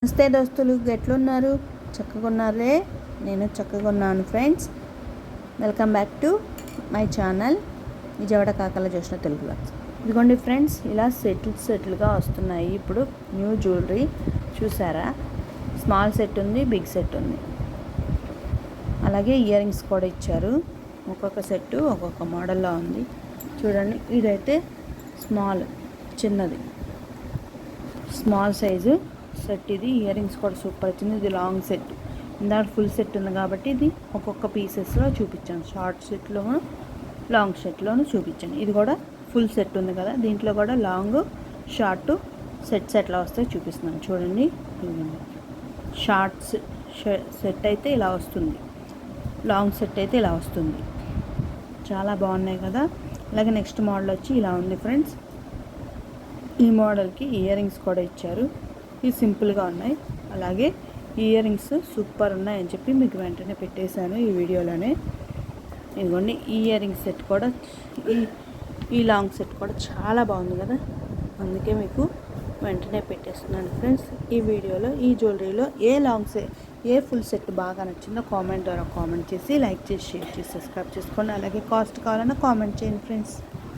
నమస్తే దోస్తులు, ఎట్లున్నారు? చక్కగా ఉన్నారే? నేను చక్కగా ఉన్నాను friends. Welcome back to my channel Vijayawada Kakala Joshna Telugu vlogs. ఇదిగోండి ఫ్రెండ్స్, ఇలా సెటిల్గా వస్తున్నాయి ఇప్పుడు న్యూ జ్యువెలరీ. చూసారా? స్మాల్ సెట్ ఉంది, బిగ్ సెట్ ఉంది, అలాగే ఇయర్ రింగ్స్ కూడా ఇచ్చారు. ఒక్కొక్క సెట్ ఒక్కొక్క మోడల్లో ఉంది. చూడండి, ఇదైతే చిన్నది స్మాల్ సైజు సెట్. ఇది ఇయర్ రింగ్స్ కూడా సూపర్ వచ్చింది. ఇది లాంగ్ సెట్. ఇందాక ఫుల్ సెట్ ఉంది కాబట్టి ఇది ఒక్కొక్క పీసెస్లో చూపించాను. షార్ట్ సెట్లోను లాంగ్ సెట్లోను చూపించాను. ఇది కూడా ఫుల్ సెట్ ఉంది కదా, దీంట్లో కూడా లాంగ్ షార్ట్ సెట్స్ ఎట్లా వస్తాయో చూపిస్తున్నాను. చూడండి, షార్ట్స్ సెట్ అయితే ఇలా వస్తుంది, లాంగ్ సెట్ అయితే ఇలా వస్తుంది. చాలా బాగున్నాయి కదా. అలాగే నెక్స్ట్ మోడల్ వచ్చి ఇలా ఉంది ఫ్రెండ్స్. ఈ మోడల్కి ఇయర్ రింగ్స్ కూడా ఇచ్చారు. ఇవి సింపుల్గా ఉన్నాయి. అలాగే ఇయర్ రింగ్స్ సూపర్ ఉన్నాయని చెప్పి మీకు వెంటనే పెట్టేశాను ఈ వీడియోలోనే. ఇదిగోండి, ఈ ఇయర్ రింగ్స్ సెట్ కూడా ఈ లాంగ్ సెట్ కూడా చాలా బాగుంది కదా, అందుకే మీకు వెంటనే పెట్టేస్తున్నాను ఫ్రెండ్స్. ఈ వీడియోలో ఈ జ్యువెలరీలో ఏ ఫుల్ సెట్ బాగా నచ్చిందో కామెంట్ ద్వారా కామెంట్ చేసి, లైక్ చేసి, షేర్ చేసి, సబ్స్క్రైబ్ చేసుకోండి. అలాగే కాస్ట్ కావాలన్నా కామెంట్ చేయండి ఫ్రెండ్స్.